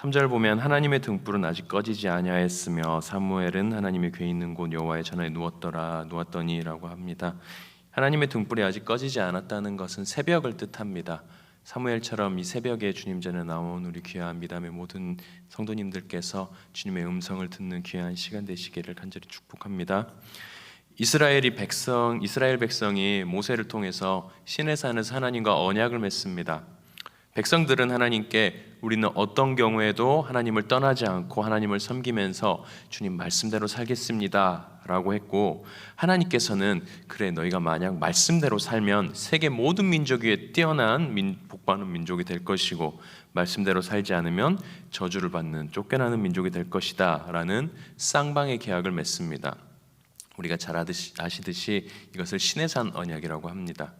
3절 보면 하나님의 등불은 아직 꺼지지 아니하였으며 사무엘은 하나님이 궤 있는 곳 여호와의 전에 누웠더니라고 합니다. 하나님의 등불이 아직 꺼지지 않았다는 것은 새벽을 뜻합니다. 사무엘처럼 이 새벽에 주님 전에 나온 우리 귀한 미담의 모든 성도님들께서 주님의 음성을 듣는 귀한 시간 되시기를 간절히 축복합니다. 이스라엘 백성이 모세를 통해서 시내산에서 하나님과 언약을 맺습니다. 백성들은 하나님께 우리는 어떤 경우에도 하나님을 떠나지 않고 하나님을 섬기면서 주님 말씀대로 살겠습니다 라고 했고, 하나님께서는 그래 너희가 만약 말씀대로 살면 세계 모든 민족 위에 뛰어난 복받는 민족이 될 것이고 말씀대로 살지 않으면 저주를 받는 쫓겨나는 민족이 될 것이다 라는 쌍방의 계약을 맺습니다. 우리가 잘 아시듯이 이것을 시내산 언약이라고 합니다.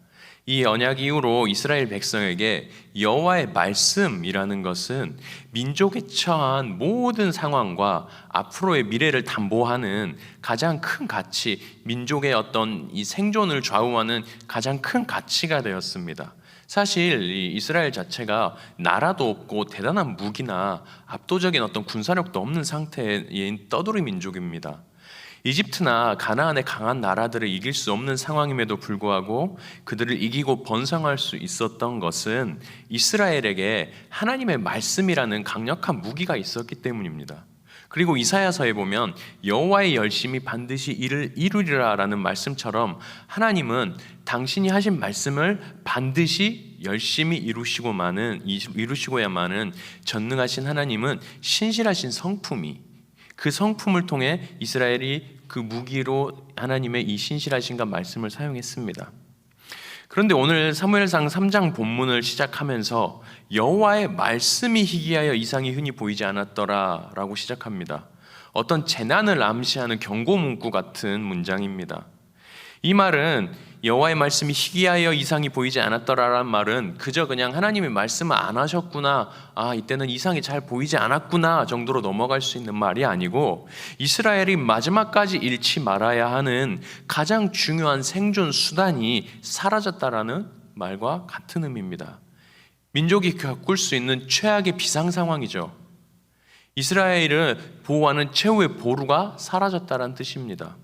이 언약 이후로 이스라엘 백성에게 여호와의 말씀이라는 것은 민족에 처한 모든 상황과 앞으로의 미래를 담보하는 가장 큰 가치, 민족의 어떤 이 생존을 좌우하는 가장 큰 가치가 되었습니다. 사실 이 이스라엘 자체가 나라도 없고 대단한 무기나 압도적인 어떤 군사력도 없는 상태인 떠돌이 민족입니다. 이집트나 가나안의 강한 나라들을 이길 수 없는 상황임에도 불구하고 그들을 이기고 번성할 수 있었던 것은 이스라엘에게 하나님의 말씀이라는 강력한 무기가 있었기 때문입니다. 그리고 이사야서에 보면 여호와의 열심이 반드시 이를 이루리라라는 말씀처럼 하나님은 당신이 하신 말씀을 반드시 열심히 이루시고야만은 전능하신 하나님은 신실하신 성품이, 그 성품을 통해 이스라엘이 그 무기로 하나님의 이 신실하신가 말씀을 사용했습니다. 그런데 오늘 사무엘상 3장 본문을 시작하면서 여호와의 말씀이 희귀하여 이상이 흔히 보이지 않았더라 라고 시작합니다. 어떤 재난을 암시하는 경고 문구 같은 문장입니다. 이 말은 여호와의 말씀이 희귀하여 이상이 보이지 않았더라라는 말은 그저 그냥 하나님이 말씀을 안 하셨구나, 이때는 이상이 잘 보이지 않았구나 정도로 넘어갈 수 있는 말이 아니고, 이스라엘이 마지막까지 잃지 말아야 하는 가장 중요한 생존 수단이 사라졌다라는 말과 같은 의미입니다. 민족이 겪을 수 있는 최악의 비상 상황이죠. 이스라엘을 보호하는 최후의 보루가 사라졌다는 뜻입니다.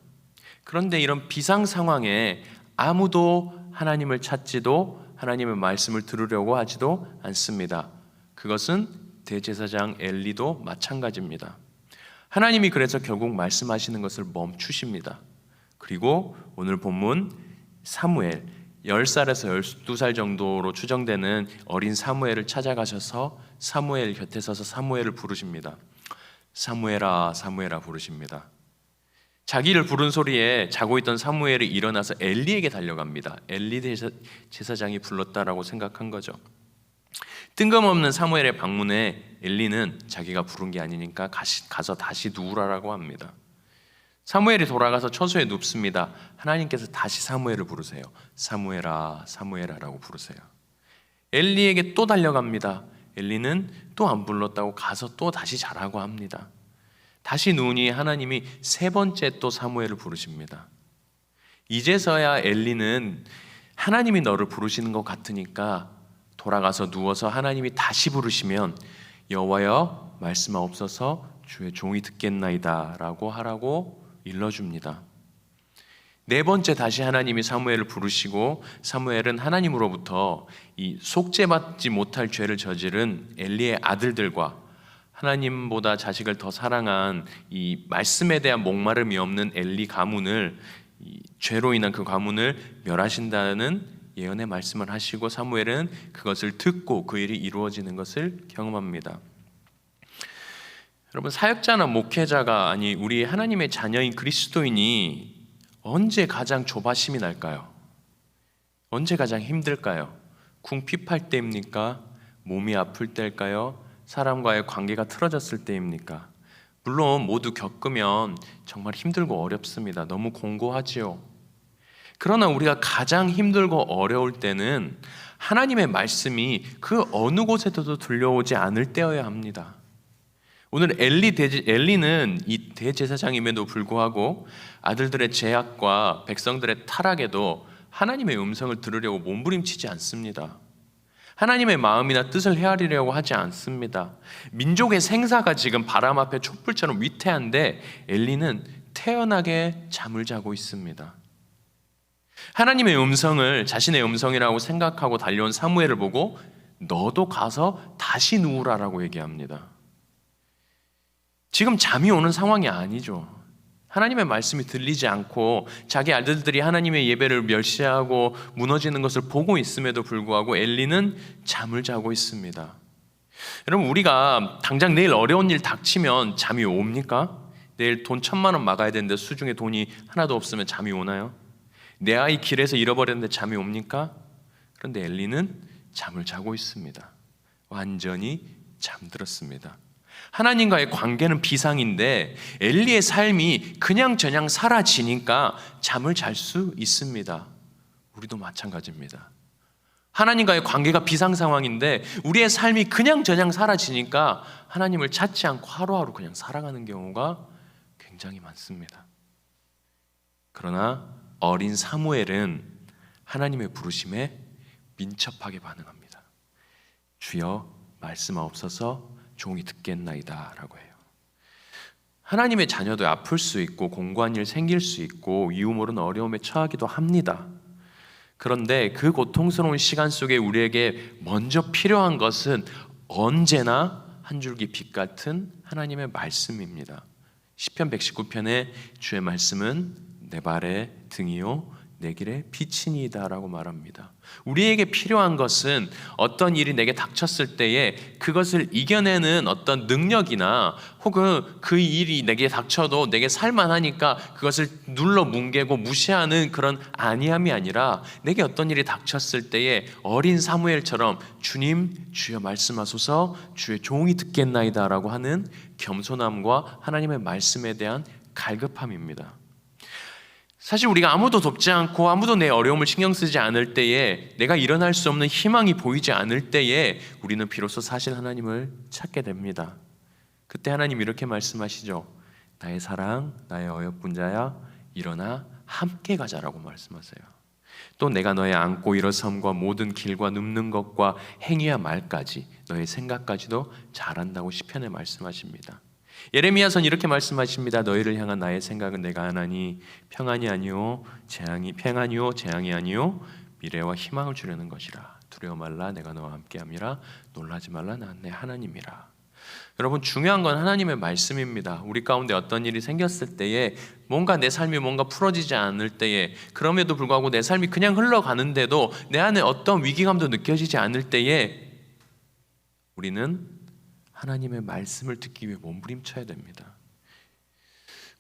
그런데 이런 비상 상황에 아무도 하나님을 찾지도 하나님의 말씀을 들으려고 하지도 않습니다. 그것은 대제사장 엘리도 마찬가지입니다. 하나님이 그래서 결국 말씀하시는 것을 멈추십니다. 그리고 오늘 본문 사무엘, 10살에서 12살 정도로 추정되는 어린 사무엘을 찾아가셔서 사무엘 곁에 서서 사무엘을 부르십니다. 사무엘아, 사무엘아 부르십니다. 자기를 부른 소리에 자고 있던 사무엘이 일어나서 엘리에게 달려갑니다. 엘리 제사장이 불렀다라고 생각한 거죠. 뜬금없는 사무엘의 방문에 엘리는 자기가 부른 게 아니니까 가서 다시 누우라라고 합니다. 사무엘이 돌아가서 처소에 눕습니다. 하나님께서 다시 사무엘을 부르세요. 사무엘아, 사무엘아라고 부르세요. 엘리에게 또 달려갑니다. 엘리는 또 안 불렀다고 가서 또 다시 자라고 합니다. 다시 누우니 하나님이 세 번째 또 사무엘을 부르십니다. 이제서야 엘리는 하나님이 너를 부르시는 것 같으니까 돌아가서 누워서 하나님이 다시 부르시면 여호와여 말씀하옵소서 주의 종이 듣겠나이다 라고 하라고 일러줍니다. 네 번째 다시 하나님이 사무엘을 부르시고 사무엘은 하나님으로부터 이 속죄받지 못할 죄를 저지른 엘리의 아들들과 하나님보다 자식을 더 사랑한 이 말씀에 대한 목마름이 없는 엘리 가문을, 죄로 인한 그 가문을 멸하신다는 예언의 말씀을 하시고 사무엘은 그것을 듣고 그 일이 이루어지는 것을 경험합니다. 여러분, 사역자나 목회자가 아니 우리 하나님의 자녀인 그리스도인이 언제 가장 조바심이 날까요? 언제 가장 힘들까요? 궁핍할 때입니까? 몸이 아플 때일까요? 사람과의 관계가 틀어졌을 때입니까? 물론 모두 겪으면 정말 힘들고 어렵습니다. 너무 공고하지요. 그러나 우리가 가장 힘들고 어려울 때는 하나님의 말씀이 그 어느 곳에서도 들려오지 않을 때여야 합니다. 오늘 엘리는 이 대제사장임에도 불구하고 아들들의 죄악과 백성들의 타락에도 하나님의 음성을 들으려고 몸부림치지 않습니다. 하나님의 마음이나 뜻을 헤아리려고 하지 않습니다. 민족의 생사가 지금 바람 앞에 촛불처럼 위태한데 엘리는 태연하게 잠을 자고 있습니다. 하나님의 음성을 자신의 음성이라고 생각하고 달려온 사무엘을 보고 너도 가서 다시 누우라라고 얘기합니다. 지금 잠이 오는 상황이 아니죠. 하나님의 말씀이 들리지 않고 자기 아들들이 하나님의 예배를 멸시하고 무너지는 것을 보고 있음에도 불구하고 엘리는 잠을 자고 있습니다. 여러분, 우리가 당장 내일 어려운 일 닥치면 잠이 옵니까? 내일 돈 1,000만 원 막아야 되는데 수중에 돈이 하나도 없으면 잠이 오나요? 내 아이 길에서 잃어버렸는데 잠이 옵니까? 그런데 엘리는 잠을 자고 있습니다. 완전히 잠들었습니다. 하나님과의 관계는 비상인데 엘리의 삶이 그냥저냥 사라지니까 잠을 잘 수 있습니다. 우리도 마찬가지입니다. 하나님과의 관계가 비상 상황인데 우리의 삶이 그냥저냥 사라지니까 하나님을 찾지 않고 하루하루 그냥 살아가는 경우가 굉장히 많습니다. 그러나 어린 사무엘은 하나님의 부르심에 민첩하게 반응합니다. 주여 말씀하옵소서 종이 듣겠나이다 라고 해요. 하나님의 자녀도 아플 수 있고 공고한 일 생길 수 있고 이유 모르는 어려움에 처하기도 합니다. 그런데 그 고통스러운 시간 속에 우리에게 먼저 필요한 것은 언제나 한 줄기 빛 같은 하나님의 말씀입니다. 시편 119편의 주의 말씀은 내 발의 등이요 내 길의 빛이니이다 라고 말합니다. 우리에게 필요한 것은 어떤 일이 내게 닥쳤을 때에 그것을 이겨내는 어떤 능력이나 혹은 그 일이 내게 닥쳐도 내게 살만하니까 그것을 눌러 뭉개고 무시하는 그런 안이함이 아니라 내게 어떤 일이 닥쳤을 때에 어린 사무엘처럼 주님 주여 말씀하소서 주의 종이 듣겠나이다 라고 하는 겸손함과 하나님의 말씀에 대한 갈급함입니다. 사실 우리가 아무도 돕지 않고 아무도 내 어려움을 신경 쓰지 않을 때에 내가 일어날 수 없는 희망이 보이지 않을 때에 우리는 비로소 사실 하나님을 찾게 됩니다. 그때 하나님 이렇게 말씀하시죠. 나의 사랑, 나의 어여쁜 자야 일어나 함께 가자라고 말씀하세요. 또 내가 너의 앉고 일어섬과 모든 길과 눕는 것과 행위와 말까지 너의 생각까지도 잘한다고 시편에 말씀하십니다. 예레미야선 이렇게 말씀하십니다. 너희를 향한 나의 생각은 내가 하나니 평안이 아니요 재앙이 아니요 미래와 희망을 주려는 것이라. 두려워 말라 내가 너와 함께함이라. 놀라지 말라 난 내 하나님이라. 여러분, 중요한 건 하나님의 말씀입니다. 우리 가운데 어떤 일이 생겼을 때에 뭔가 내 삶이 뭔가 풀어지지 않을 때에 그럼에도 불구하고 내 삶이 그냥 흘러가는데도 내 안에 어떤 위기감도 느껴지지 않을 때에 우리는 하나님의 말씀을 듣기 위해 몸부림쳐야 됩니다.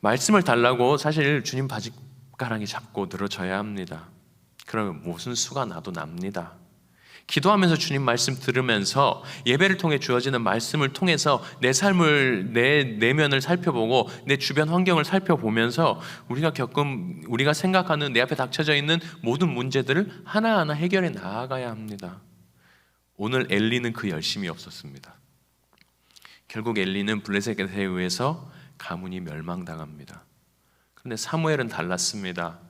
말씀을 달라고 사실 주님 바짓가랑이 잡고 늘어져야 합니다. 그러면 무슨 수가 나도 납니다. 기도하면서 주님 말씀 들으면서 예배를 통해 주어지는 말씀을 통해서 내 삶을 내 내면을 살펴보고 내 주변 환경을 살펴보면서 우리가 생각하는 내 앞에 닥쳐져 있는 모든 문제들을 하나하나 해결해 나아가야 합니다. 오늘 엘리는 그 열심이 없었습니다. 결국 엘리는 블레셋에 의해서 가문이 멸망당합니다. 그런데 사무엘은 달랐습니다.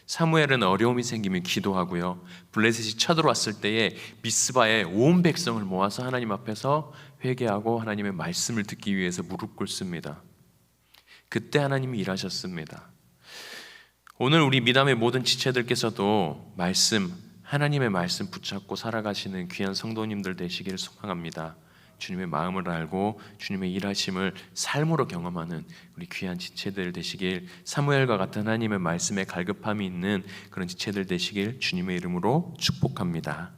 사무엘은 어려움이 생기면 기도하고요. 블레셋이 쳐들어왔을 때에 미스바에 온 백성을 모아서 하나님 앞에서 회개하고 하나님의 말씀을 듣기 위해서 무릎 꿇습니다. 그때 하나님이 일하셨습니다. 오늘 우리 미담의 모든 지체들께서도 하나님의 말씀 붙잡고 살아가시는 귀한 성도님들 되시기를 소망합니다. 주님의 마음을 알고 주님의 일하심을 삶으로 경험하는 우리 귀한 지체들 되시길, 사무엘과 같은 하나님의 말씀에 갈급함이 있는 그런 지체들 되시길 주님의 이름으로 축복합니다.